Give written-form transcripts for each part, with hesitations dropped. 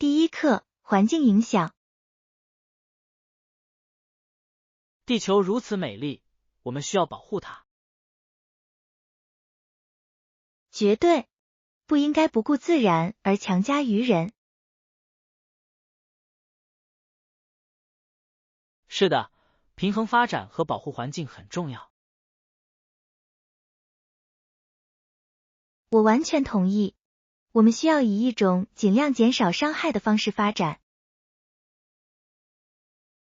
第一课，环境影响。地球如此美丽，我们需要保护它。绝对，不应该不顾自然而强加于人。是的，平衡发展和保护环境很重要。我完全同意，我们需要以一种尽量减少伤害的方式发展。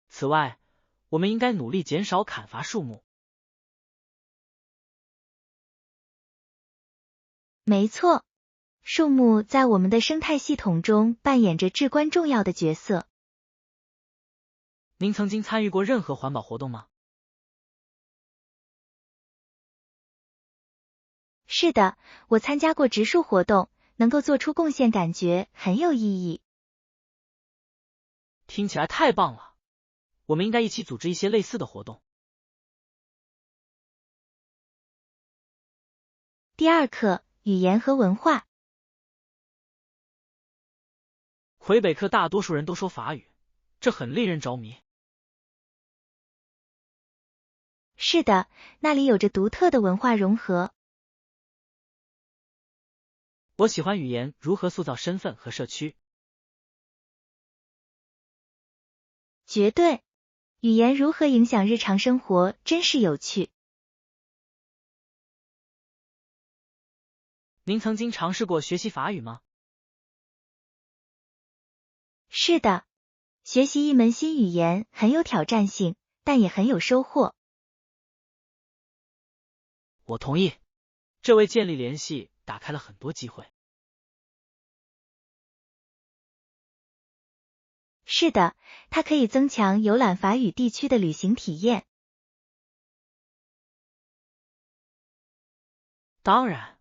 此外，我们应该努力减少砍伐树木。没错，树木在我们的生态系统中扮演着至关重要的角色。您曾经参与过任何环保活动吗？是的，我参加过植树活动，能够做出贡献，感觉很有意义。听起来太棒了！我们应该一起组织一些类似的活动。第二课，语言和文化。魁北克大多数人都说法语，这很令人着迷。是的，那里有着独特的文化融合。我喜欢语言如何塑造身份和社区。绝对，语言如何影响日常生活，真是有趣。您曾经尝试过学习法语吗？是的，学习一门新语言很有挑战性，但也很有收获。我同意，这为建立联系打开了很多机会。是的，它可以增强游览法语地区的旅行体验。当然，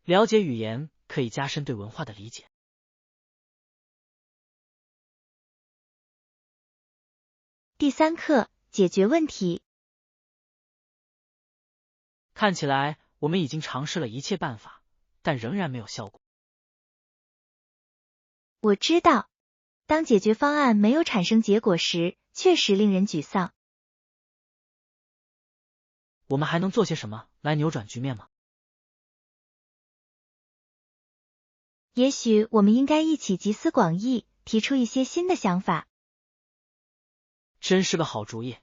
了解语言可以加深对文化的理解。第三课，解决问题。看起来我们已经尝试了一切办法，但仍然没有效果。我知道，当解决方案没有产生结果时，确实令人沮丧。我们还能做些什么来扭转局面吗？也许我们应该一起集思广益，提出一些新的想法。真是个好主意。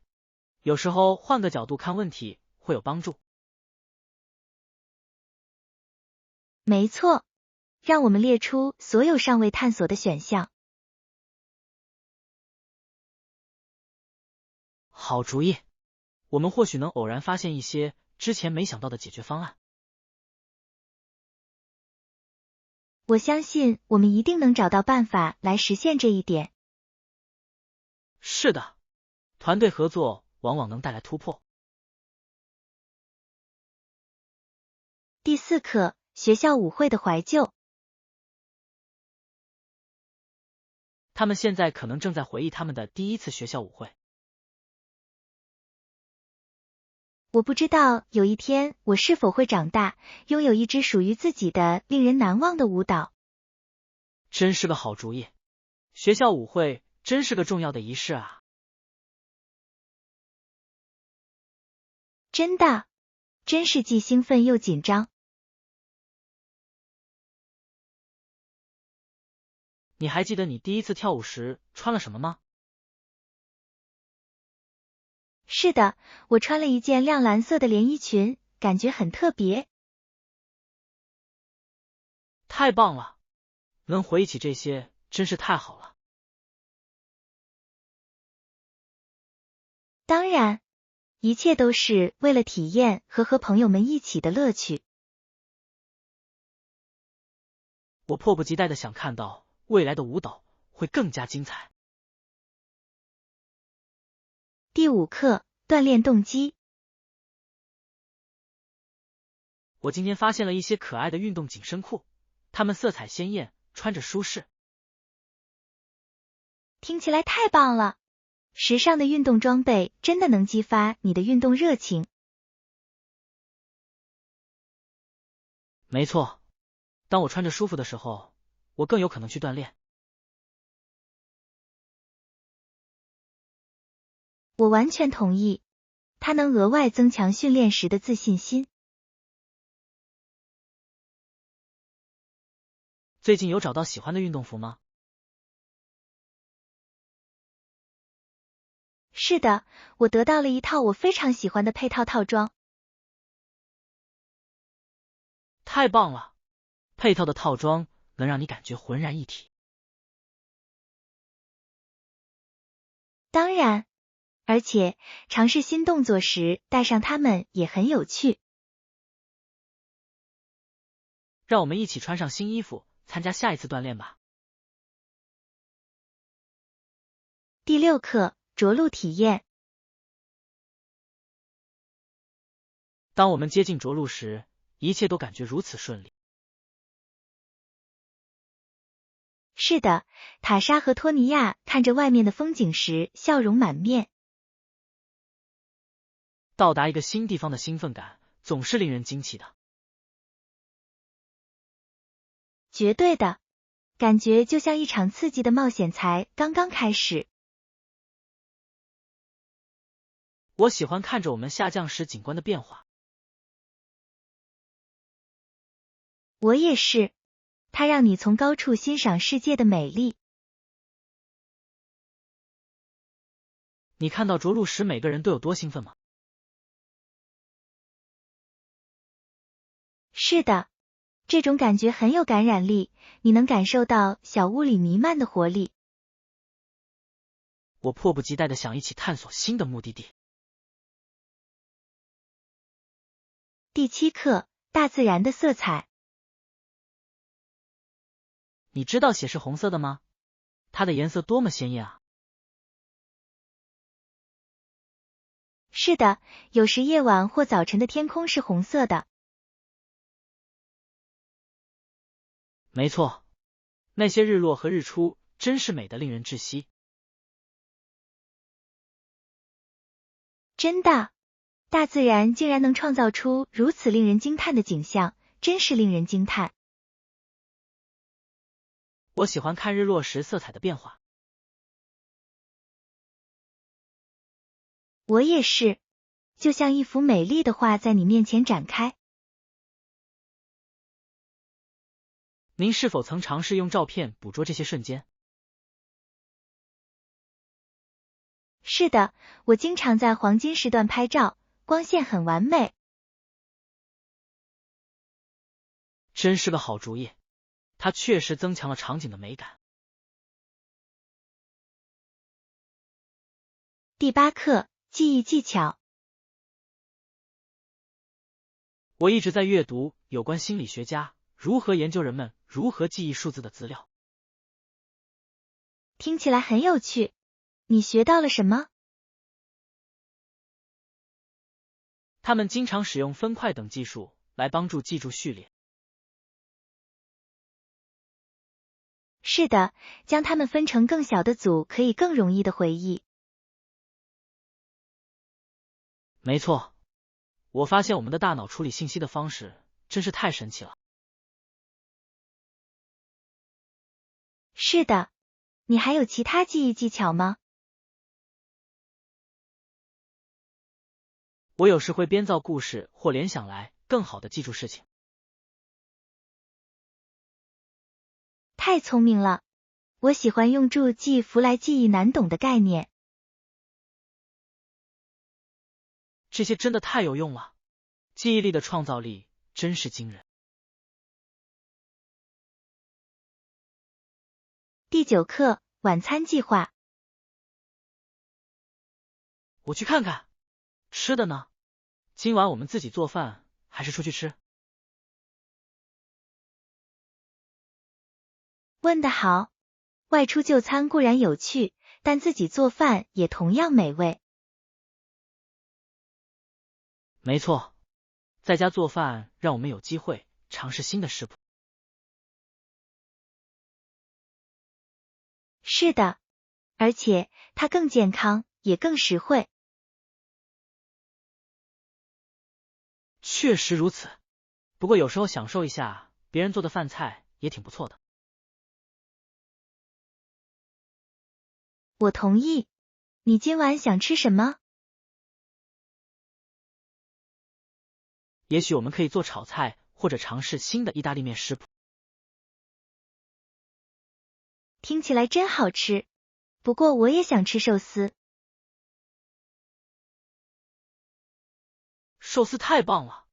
有时候换个角度看问题会有帮助。没错，让我们列出所有尚未探索的选项。好主意，我们或许能偶然发现一些之前没想到的解决方案。我相信我们一定能找到办法来实现这一点。是的，团队合作往往能带来突破。第四课，学校舞会的怀旧。他们现在可能正在回忆他们的第一次学校舞会。我不知道有一天我是否会长大，拥有一支属于自己的令人难忘的舞蹈。真是个好主意，学校舞会真是个重要的仪式啊。真的，真是既兴奋又紧张。你还记得你第一次跳舞时穿了什么吗？是的，我穿了一件亮蓝色的连衣裙，感觉很特别。太棒了，能回忆起这些真是太好了。当然，一切都是为了体验和朋友们一起的乐趣。我迫不及待的想看到未来的舞蹈会更加精彩。第五课，锻炼动机。我今天发现了一些可爱的运动紧身裤，它们色彩鲜艳，穿着舒适。听起来太棒了！时尚的运动装备真的能激发你的运动热情。没错，当我穿着舒服的时候，我更有可能去锻炼。我完全同意，它能额外增强训练时的自信心。最近有找到喜欢的运动服吗？是的，我得到了一套我非常喜欢的配套套装。太棒了！配套的套装能让你感觉浑然一体。当然，而且尝试新动作时带上它们也很有趣。让我们一起穿上新衣服，参加下一次锻炼吧。第6课，着陆体验。当我们接近着陆时，一切都感觉如此顺利。是的，塔莎和托尼亚看着外面的风景时笑容满面。到达一个新地方的兴奋感总是令人惊奇的。绝对的，感觉就像一场刺激的冒险才刚刚开始。我喜欢看着我们下降时景观的变化。我也是，它让你从高处欣赏世界的美丽。你看到着陆时每个人都有多兴奋吗？是的，这种感觉很有感染力，你能感受到小屋里弥漫的活力。我迫不及待地想一起探索新的目的地。第7课，大自然的色彩。你知道血是红色的吗？它的颜色多么鲜艳啊！是的，有时夜晚或早晨的天空是红色的。没错，那些日落和日出真是美得令人窒息。真的，大自然竟然能创造出如此令人惊叹的景象，真是令人惊叹。我喜欢看日落时色彩的变化。我也是，就像一幅美丽的画在你面前展开。您是否曾尝试用照片捕捉这些瞬间？是的，我经常在黄金时段拍照，光线很完美。真是个好主意，它确实增强了场景的美感。第8课，记忆技巧。我一直在阅读有关心理学家如何研究人们如何记忆数字的资料。听起来很有趣，你学到了什么？他们经常使用分块等技术来帮助记住序列。是的，将它们分成更小的组可以更容易的回忆。没错，我发现我们的大脑处理信息的方式真是太神奇了。是的，你还有其他记忆技巧吗？我有时会编造故事或联想来更好的记住事情。太聪明了，我喜欢用助记符来记忆难懂的概念。这些真的太有用了，记忆力的创造力真是惊人。第9课，晚餐计划。我去看看，吃的呢？今晚我们自己做饭还是出去吃？问得好，外出就餐固然有趣，但自己做饭也同样美味。没错，在家做饭让我们有机会尝试新的食谱。是的，而且它更健康，也更实惠。确实如此，不过有时候享受一下别人做的饭菜也挺不错的。我同意，你今晚想吃什么？也许我们可以做炒菜，或者尝试新的意大利面食谱。听起来真好吃，不过我也想吃寿司。寿司太棒了！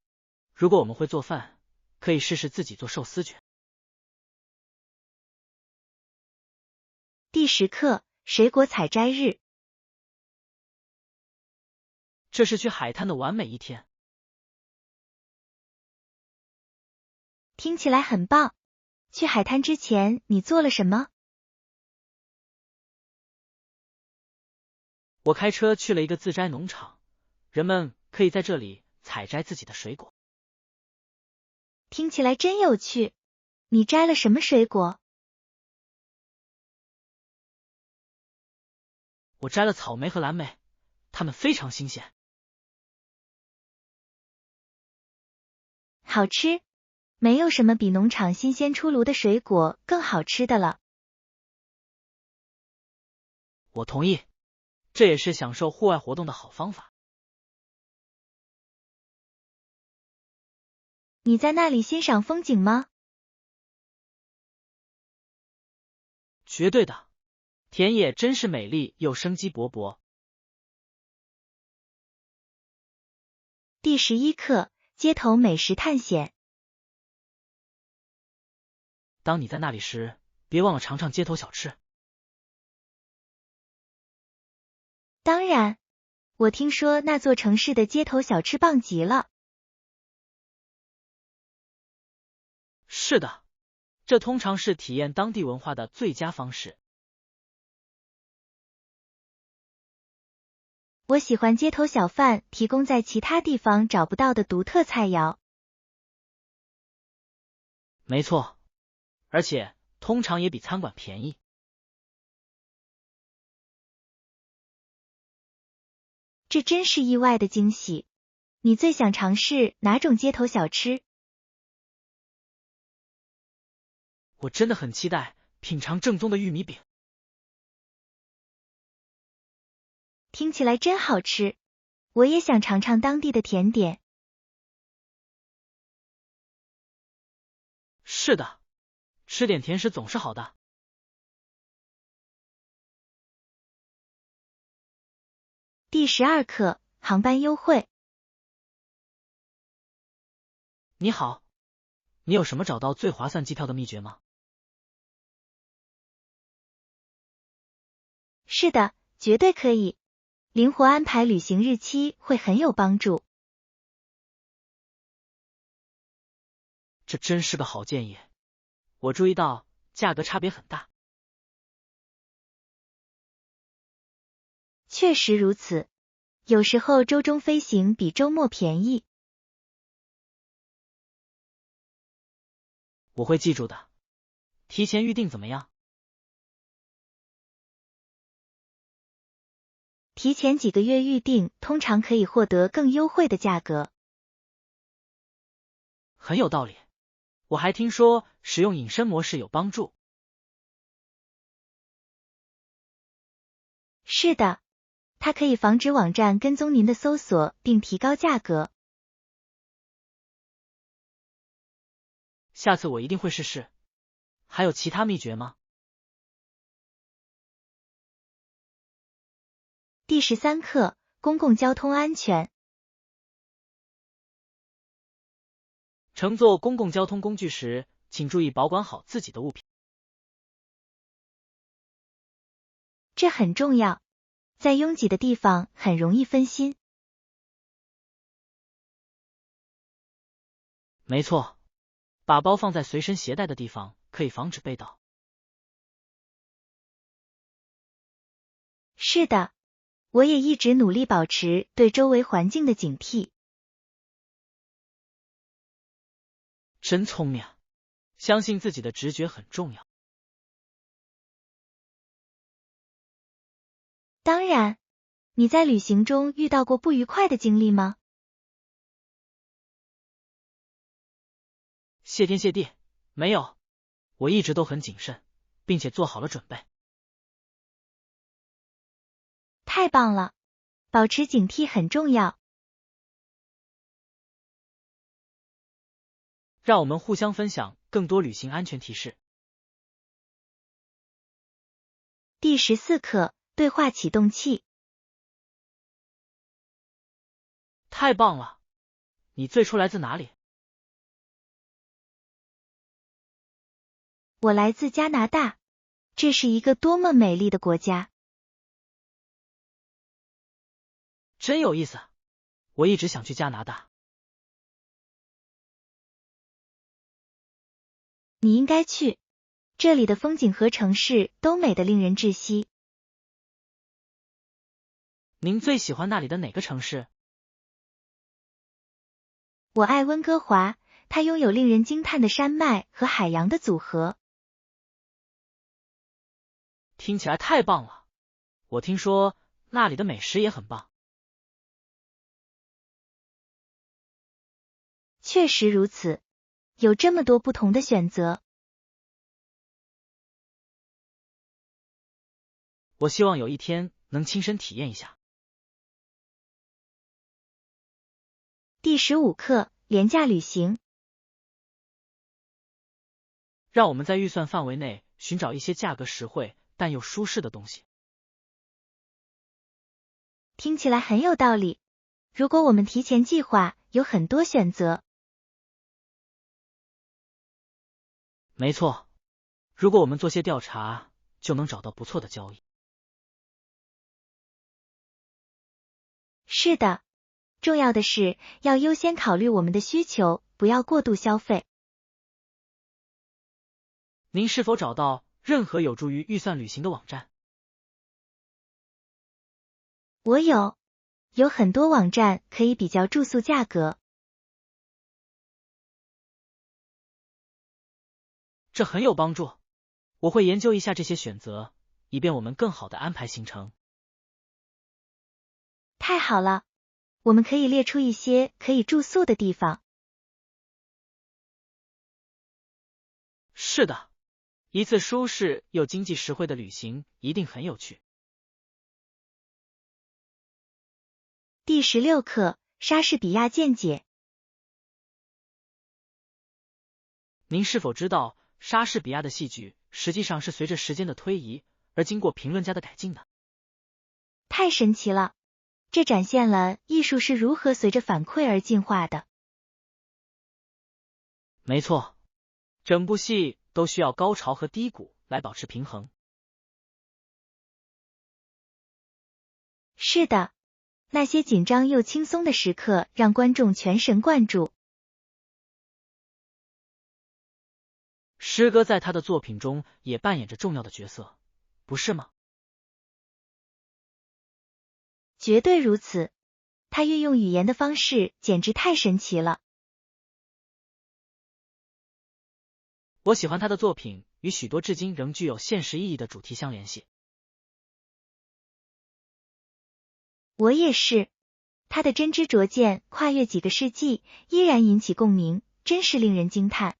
如果我们会做饭，可以试试自己做寿司卷。第10课，水果采摘日。这是去海滩的完美一天。听起来很棒。去海滩之前，你做了什么？我开车去了一个自摘农场，人们可以在这里采摘自己的水果。听起来真有趣。你摘了什么水果？我摘了草莓和蓝莓，它们非常新鲜。好吃。没有什么比农场新鲜出炉的水果更好吃的了。我同意，这也是享受户外活动的好方法。你在那里欣赏风景吗？绝对的，田野真是美丽又生机勃勃。第11课，街头美食探险。当你在那里时，别忘了尝尝街头小吃。当然，我听说那座城市的街头小吃棒极了。是的，这通常是体验当地文化的最佳方式。我喜欢街头小贩提供在其他地方找不到的独特菜肴。没错，而且通常也比餐馆便宜。这真是意外的惊喜。你最想尝试哪种街头小吃？我真的很期待品尝正宗的玉米饼。听起来真好吃。我也想尝尝当地的甜点。是的，吃点甜食总是好的。第12课，航班优惠。你好，你有什么找到最划算机票的秘诀吗？是的，绝对可以。灵活安排旅行日期会很有帮助。这真是个好建议。我注意到价格差别很大。确实如此，有时候周中飞行比周末便宜。我会记住的。提前预定怎么样？提前几个月预订，通常可以获得更优惠的价格。很有道理。我还听说使用隐身模式有帮助。是的，它可以防止网站跟踪您的搜索，并提高价格。下次我一定会试试。还有其他秘诀吗？第13课，公共交通安全。乘坐公共交通工具时，请注意保管好自己的物品。这很重要，在拥挤的地方很容易分心。没错，把包放在随身携带的地方，可以防止被盗。是的，我也一直努力保持对周围环境的警惕。真聪明，相信自己的直觉很重要。当然，你在旅行中遇到过不愉快的经历吗？谢天谢地，没有。我一直都很谨慎，并且做好了准备。太棒了！保持警惕很重要。让我们互相分享更多旅行安全提示。第14课，对话启动器。太棒了！你最初来自哪里？我来自加拿大，这是一个多么美丽的国家。真有意思，我一直想去加拿大。你应该去，这里的风景和城市都美得令人窒息。您最喜欢那里的哪个城市？我爱温哥华，它拥有令人惊叹的山脉和海洋的组合。听起来太棒了！我听说那里的美食也很棒。确实如此，有这么多不同的选择。我希望有一天能亲身体验一下。第15课，廉价旅行。让我们在预算范围内寻找一些价格实惠但又舒适的东西。听起来很有道理。如果我们提前计划，有很多选择。没错，如果我们做些调查，就能找到不错的交易。是的，重要的是要优先考虑我们的需求，不要过度消费。您是否找到任何有助于预算旅行的网站？我有很多网站可以比较住宿价格。这很有帮助，我会研究一下这些选择，以便我们更好地安排行程。太好了，我们可以列出一些可以住宿的地方。是的，一次舒适又经济实惠的旅行一定很有趣。第16课，莎士比亚见解。您是否知道莎士比亚的戏剧实际上是随着时间的推移而经过评论家的改进的？太神奇了，这展现了艺术是如何随着反馈而进化的。没错，整部戏都需要高潮和低谷来保持平衡。是的，那些紧张又轻松的时刻让观众全神贯注。诗歌在他的作品中也扮演着重要的角色，不是吗？绝对如此，他运用语言的方式简直太神奇了。我喜欢他的作品与许多至今仍具有现实意义的主题相联系。我也是，他的真知灼见跨越几个世纪，依然引起共鸣，真是令人惊叹。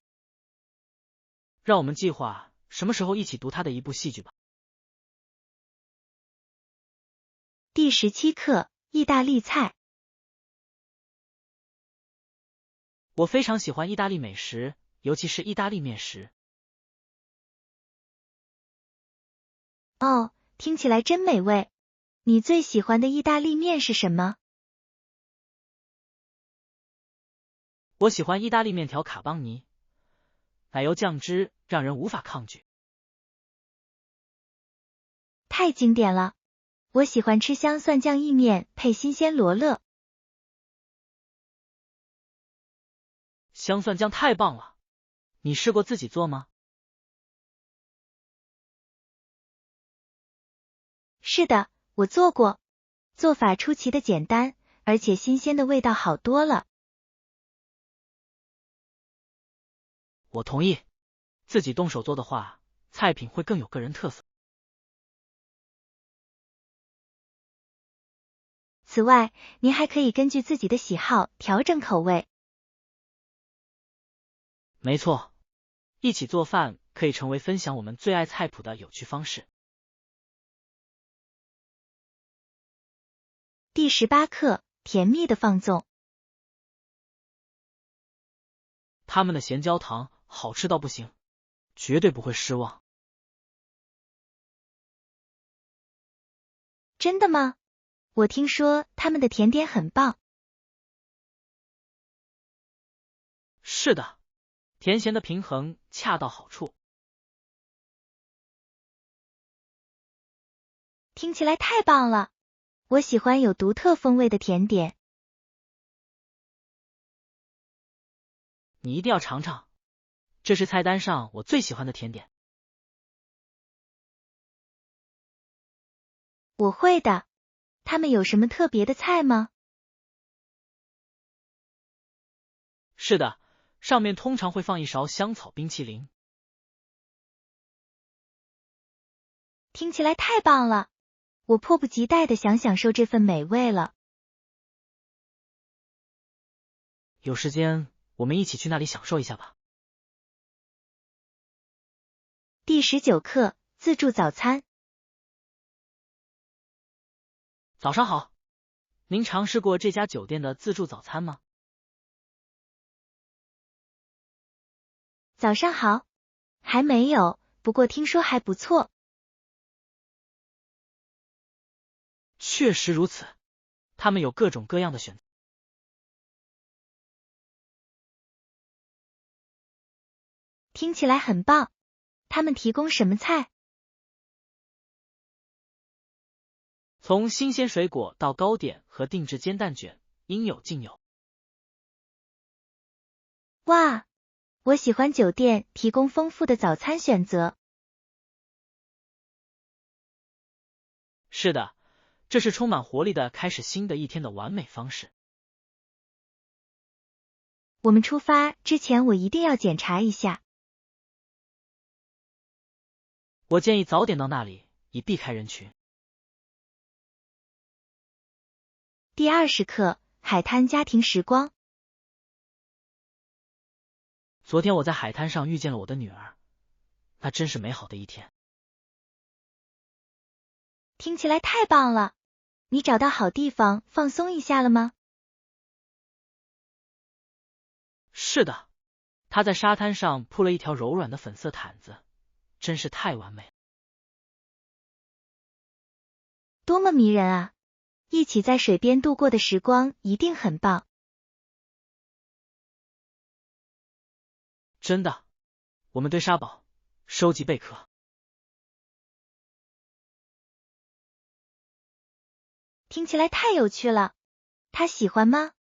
让我们计划什么时候一起读他的一部戏剧吧。第17课，意大利菜。我非常喜欢意大利美食，尤其是意大利面食。哦，听起来真美味。你最喜欢的意大利面是什么？我喜欢意大利面条卡邦尼，奶油酱汁让人无法抗拒。太经典了，我喜欢吃香蒜酱意面配新鲜罗勒。香蒜酱太棒了，你试过自己做吗？是的，我做过，做法出奇的简单，而且新鲜的味道好多了。我同意，自己动手做的话，菜品会更有个人特色。此外，您还可以根据自己的喜好调整口味。没错，一起做饭可以成为分享我们最爱菜谱的有趣方式。第18课，甜蜜的放纵。他们的咸椒糖好吃到不行，绝对不会失望。真的吗？我听说他们的甜点很棒。是的，甜咸的平衡恰到好处。听起来太棒了，我喜欢有独特风味的甜点。你一定要尝尝，这是菜单上我最喜欢的甜点。我会的。他们有什么特别的菜吗？是的，上面通常会放一勺香草冰淇淋。听起来太棒了，我迫不及待地想享受这份美味了。有时间我们一起去那里享受一下吧。第19课，自助早餐。早上好，您尝试过这家酒店的自助早餐吗？早上好，还没有，不过听说还不错。确实如此，他们有各种各样的选择。听起来很棒，他们提供什么菜？从新鲜水果到糕点和定制煎蛋卷，应有尽有。哇，我喜欢酒店提供丰富的早餐选择。是的，这是充满活力的开始新的一天的完美方式。我们出发之前，我一定要检查一下。我建议早点到那里，以避开人群。第20课，海滩家庭时光。昨天我在海滩上遇见了我的女儿，那真是美好的一天。听起来太棒了，你找到好地方放松一下了吗？是的，她在沙滩上铺了一条柔软的粉色毯子，真是太完美了。多么迷人啊！一起在水边度过的时光一定很棒。真的，我们堆沙堡，收集贝壳。听起来太有趣了，他喜欢吗？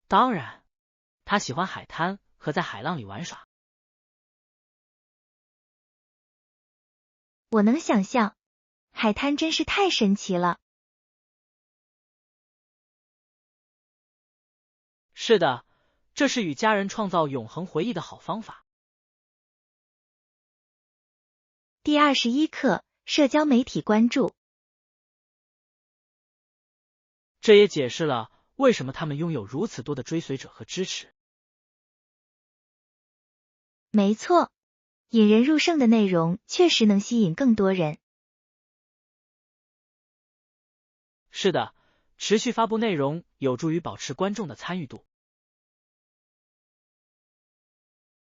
当然，他喜欢海滩和在海浪里玩耍。我能想象，海滩真是太神奇了。是的，这是与家人创造永恒回忆的好方法。第21课，社交媒体关注。这也解释了为什么他们拥有如此多的追随者和支持。没错，引人入胜的内容确实能吸引更多人。是的，持续发布内容有助于保持观众的参与度。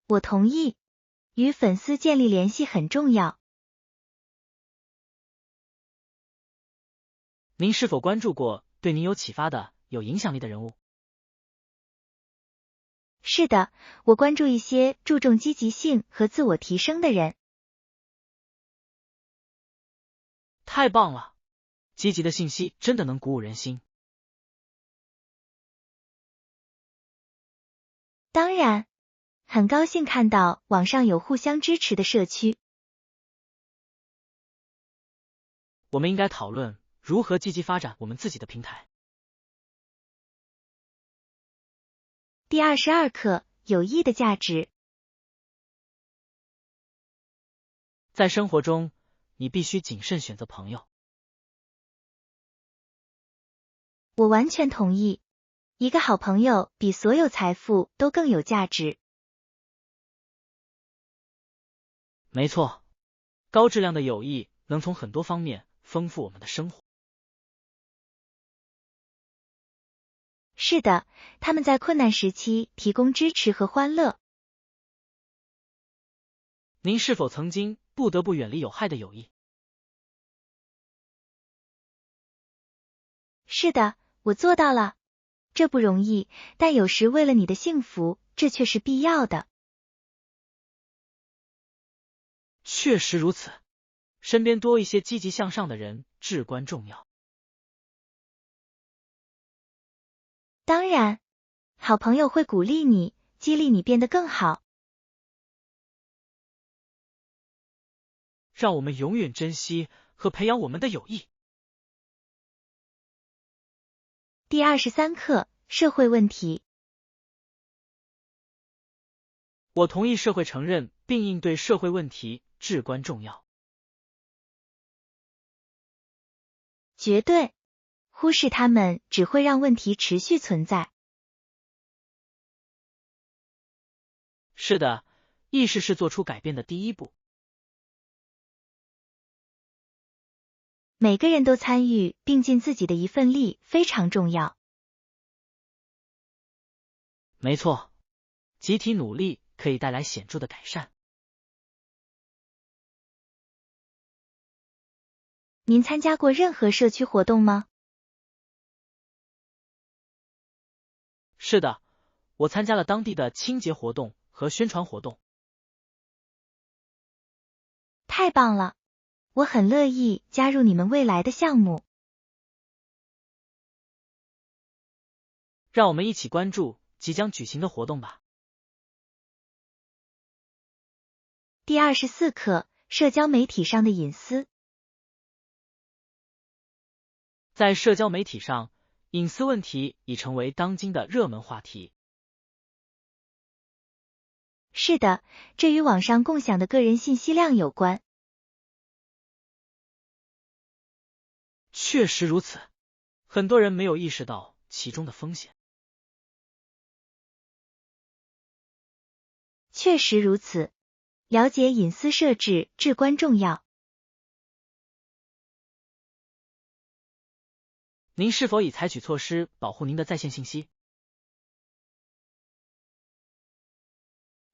我同意，与粉丝建立联系很重要。您是否关注过对您有启发的、有影响力的人物？是的，我关注一些注重积极性和自我提升的人。太棒了，积极的信息真的能鼓舞人心。当然，很高兴看到网上有互相支持的社区。我们应该讨论如何积极发展我们自己的平台。第22课，友谊的价值。在生活中，你必须谨慎选择朋友。我完全同意，一个好朋友比所有财富都更有价值。没错，高质量的友谊能从很多方面丰富我们的生活。是的，他们在困难时期提供支持和欢乐。您是否曾经不得不远离有害的友谊？是的，我做到了。这不容易，但有时为了你的幸福，这却是必要的。确实如此，身边多一些积极向上的人至关重要。当然，好朋友会鼓励你，激励你变得更好。让我们永远珍惜和培养我们的友谊。第23课，社会问题。我同意，社会承认并应对社会问题至关重要。绝对，忽视它们只会让问题持续存在。是的，意识是做出改变的第一步。每个人都参与并尽自己的一份力非常重要。没错，集体努力可以带来显著的改善。您参加过任何社区活动吗？是的，我参加了当地的清洁活动和宣传活动。太棒了！我很乐意加入你们未来的项目。让我们一起关注即将举行的活动吧。第24课，社交媒体上的隐私。在社交媒体上，隐私问题已成为当今的热门话题。是的，这与网上共享的个人信息量有关。确实如此，很多人没有意识到其中的风险。确实如此，了解隐私设置至关重要。您是否已采取措施保护您的在线信息？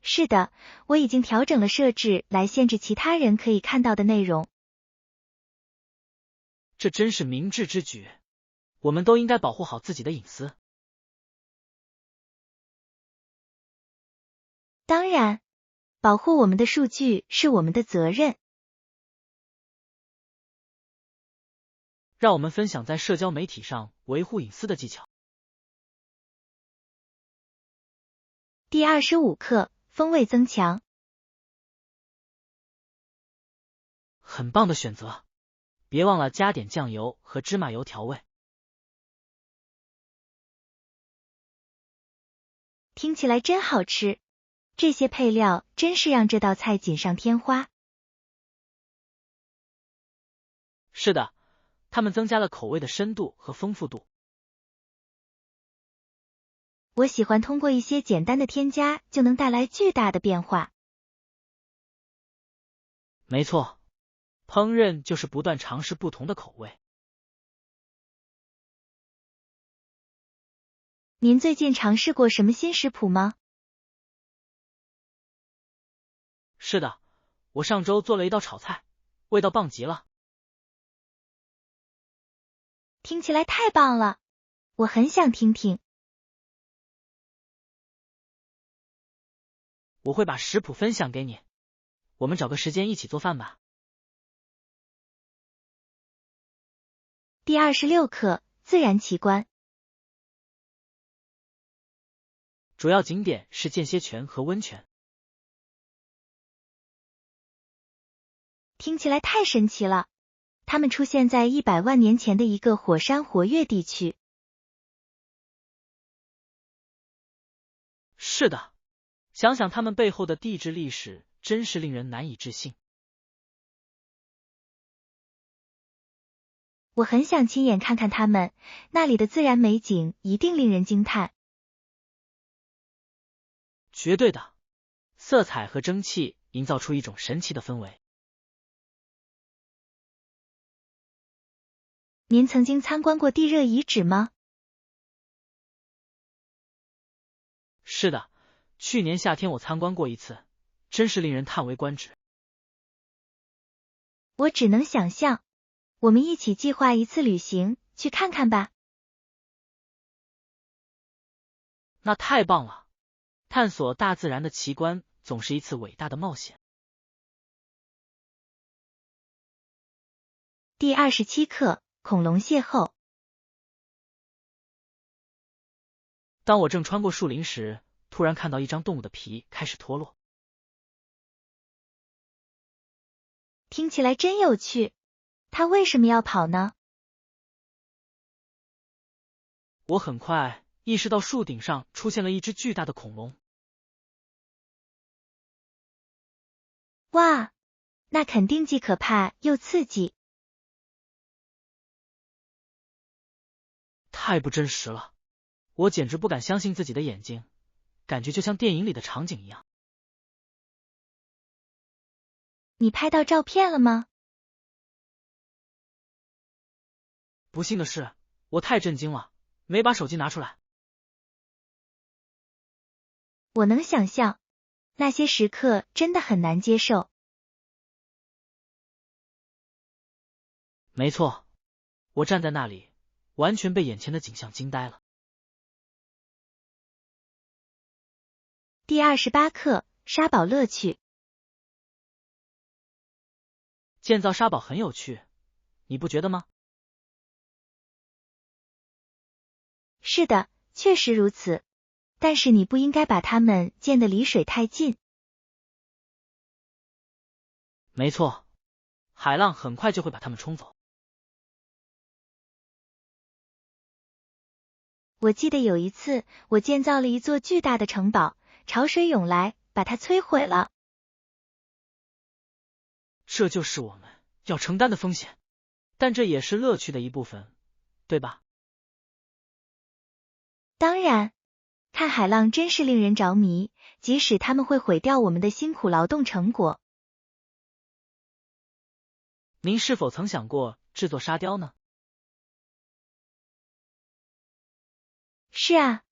是的，我已经调整了设置来限制其他人可以看到的内容。这真是明智之举，我们都应该保护好自己的隐私。当然，保护我们的数据是我们的责任。让我们分享在社交媒体上维护隐私的技巧。第25课，风味增强。很棒的选择，别忘了加点酱油和芝麻油调味。听起来真好吃，这些配料真是让这道菜锦上添花。是的，它们增加了口味的深度和丰富度。我喜欢通过一些简单的添加就能带来巨大的变化。没错，烹饪就是不断尝试不同的口味。您最近尝试过什么新食谱吗？是的，我上周做了一道炒菜，味道棒极了。听起来太棒了，我很想听听。我会把食谱分享给你，我们找个时间一起做饭吧。第26课，自然奇观。主要景点是间歇泉和温泉。听起来太神奇了，它们出现在100万年前的一个火山活跃地区。是的，想想它们背后的地质历史，真是令人难以置信。我很想亲眼看看它们，那里的自然美景一定令人惊叹。绝对的，色彩和蒸汽营造出一种神奇的氛围。您曾经参观过地热遗址吗？是的，去年夏天我参观过一次，真是令人叹为观止。我只能想象，我们一起计划一次旅行，去看看吧。那太棒了！探索大自然的奇观总是一次伟大的冒险。第27课，恐龙邂逅。当我正穿过树林时，突然看到一张动物的皮开始脱落。听起来真有趣，它为什么要跑呢？我很快意识到树顶上出现了一只巨大的恐龙。哇，那肯定既可怕又刺激。太不真实了，我简直不敢相信自己的眼睛，感觉就像电影里的场景一样。你拍到照片了吗？不幸的是，我太震惊了，没把手机拿出来。我能想象，那些时刻真的很难接受。没错，我站在那里，完全被眼前的景象惊呆了。第28课，沙堡乐趣。建造沙堡很有趣，你不觉得吗？是的，确实如此。但是你不应该把它们建得离水太近。没错，海浪很快就会把它们冲走。我记得有一次，我建造了一座巨大的城堡，潮水涌来，把它摧毁了。这就是我们要承担的风险，但这也是乐趣的一部分，对吧？当然，看海浪真是令人着迷，即使它们会毁掉我们的辛苦劳动成果。您是否曾想过制作沙雕呢？是啊，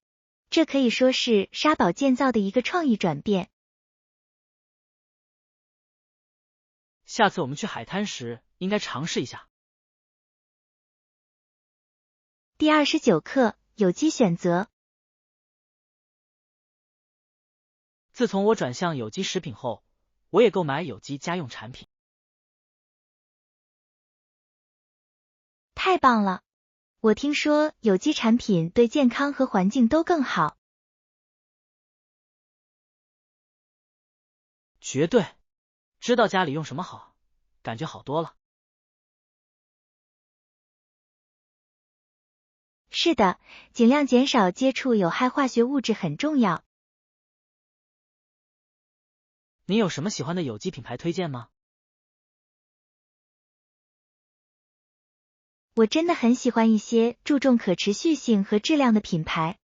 这可以说是沙堡建造的一个创意转变。下次我们去海滩时，应该尝试一下。第29课，有机选择。自从我转向有机食品后，我也购买有机家用产品。太棒了！我听说有机产品对健康和环境都更好。绝对，知道家里用什么好，感觉好多了。是的，尽量减少接触有害化学物质很重要。您有什么喜欢的有机品牌推荐吗？我真的很喜欢一些注重可持续性和质量的品牌。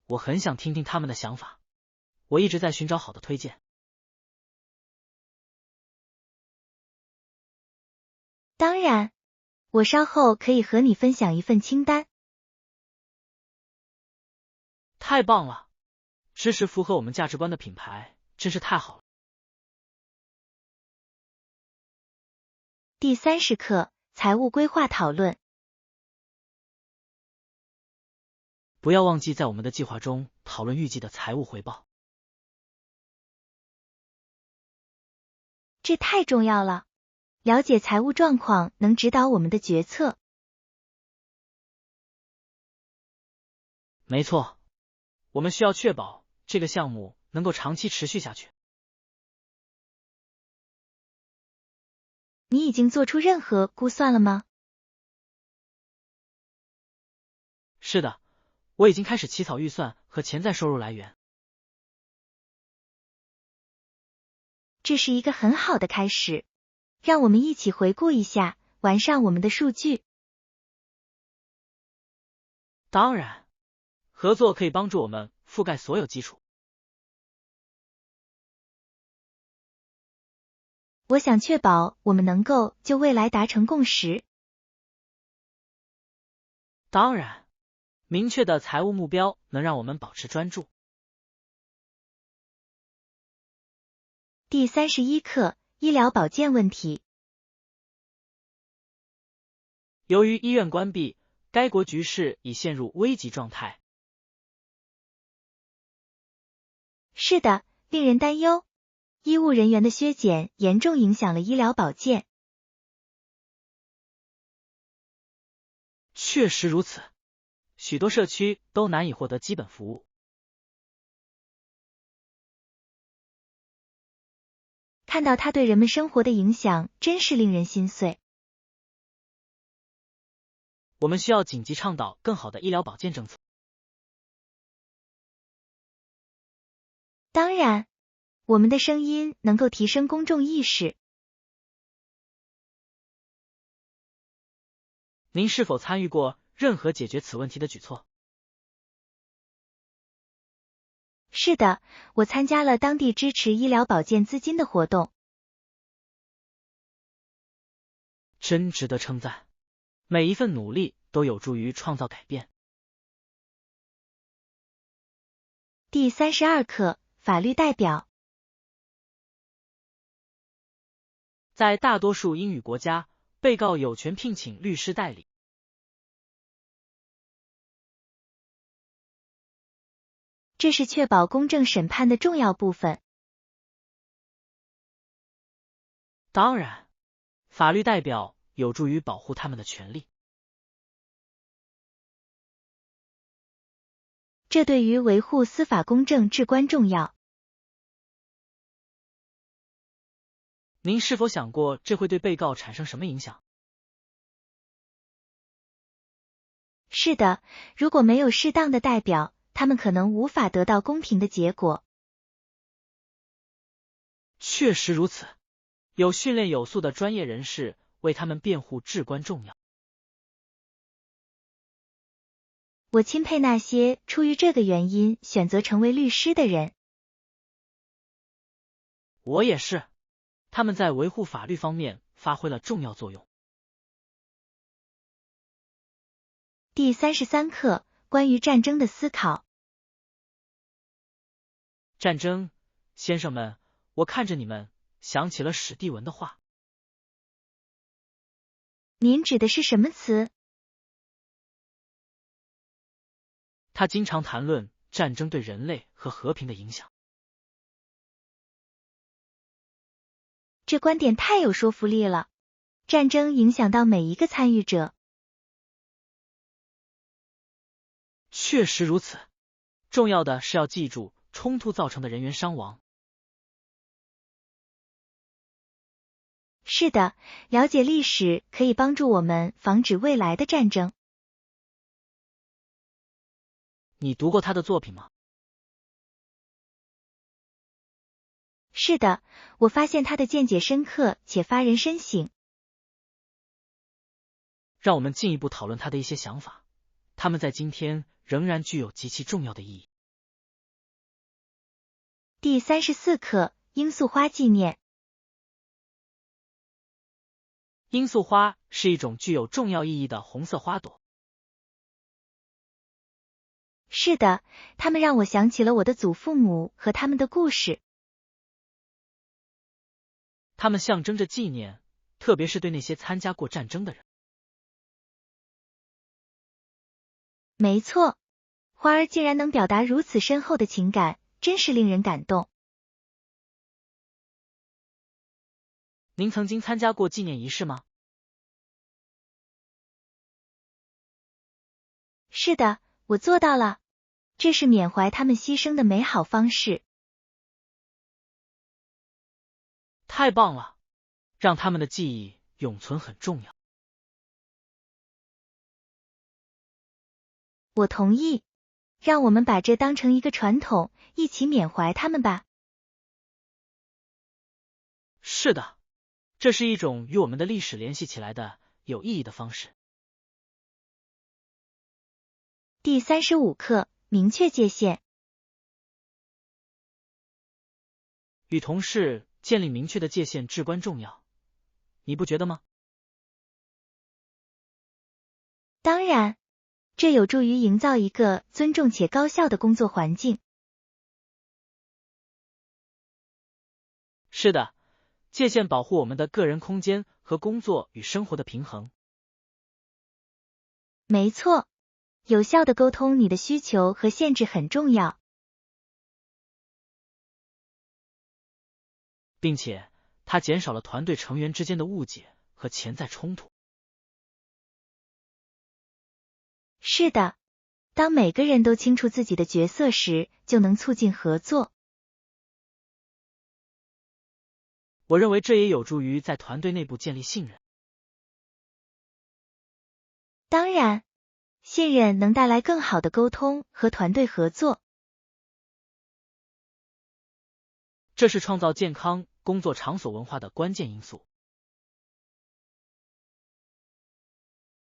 我很想听听他们的想法，我一直在寻找好的推荐。当然，我稍后可以和你分享一份清单。太棒了，支持符合我们价值观的品牌，真是太好了。第30课，财务规划讨论。不要忘记在我们的计划中讨论预计的财务回报。这太重要了，了解财务状况能指导我们的决策。没错，我们需要确保这个项目能够长期持续下去。你已经做出任何估算了吗？是的，我已经开始起草预算和潜在收入来源。这是一个很好的开始，让我们一起回顾一下，完善我们的数据。当然，合作可以帮助我们覆盖所有基础。我想确保我们能够就未来达成共识。当然，明确的财务目标能让我们保持专注。第31课，医疗保健问题。由于医院关闭，该国局势已陷入危急状态。是的，令人担忧。医务人员的削减严重影响了医疗保健。确实如此，许多社区都难以获得基本服务。看到它对人们生活的影响，真是令人心碎。我们需要紧急倡导更好的医疗保健政策。当然，我们的声音能够提升公众意识。您是否参与过任何解决此问题的举措？是的，我参加了当地支持医疗保健资金的活动。真值得称赞，每一份努力都有助于创造改变。第32课，法律代表。在大多数英语国家，被告有权聘请律师代理。这是确保公正审判的重要部分。当然，法律代表有助于保护他们的权利。这对于维护司法公正至关重要。您是否想过这会对被告产生什么影响？是的，如果没有适当的代表，他们可能无法得到公平的结果。确实如此，有训练有素的专业人士为他们辩护至关重要。我钦佩那些出于这个原因选择成为律师的人。我也是，他们在维护法律方面发挥了重要作用。第33课，关于战争的思考。战争，先生们，我看着你们，想起了史蒂文的话。您指的是什么词？他经常谈论战争对人类和和平的影响。这观点太有说服力了。战争影响到每一个参与者。确实如此，重要的是要记住冲突造成的人员伤亡。是的，了解历史可以帮助我们防止未来的战争。你读过他的作品吗？是的，我发现他的见解深刻且发人深省。让我们进一步讨论他的一些想法，他们在今天仍然具有极其重要的意义。第34课，罂粟花纪念。罂粟花是一种具有重要意义的红色花朵。是的，它们让我想起了我的祖父母和他们的故事。它们象征着纪念，特别是对那些参加过战争的人。没错，花儿竟然能表达如此深厚的情感，真是令人感动。您曾经参加过纪念仪式吗？是的，我做到了。这是缅怀他们牺牲的美好方式。太棒了，让他们的记忆永存很重要。我同意，让我们把这当成一个传统，一起缅怀他们吧。是的，这是一种与我们的历史联系起来的有意义的方式。第35课，明确界限。与同事建立明确的界限至关重要，你不觉得吗？当然，这有助于营造一个尊重且高效的工作环境。是的，界限保护我们的个人空间和工作与生活的平衡。没错，有效的沟通你的需求和限制很重要，并且它减少了团队成员之间的误解和潜在冲突。是的，当每个人都清楚自己的角色时，就能促进合作。我认为这也有助于在团队内部建立信任。当然，信任能带来更好的沟通和团队合作。这是创造健康工作场所文化的关键因素。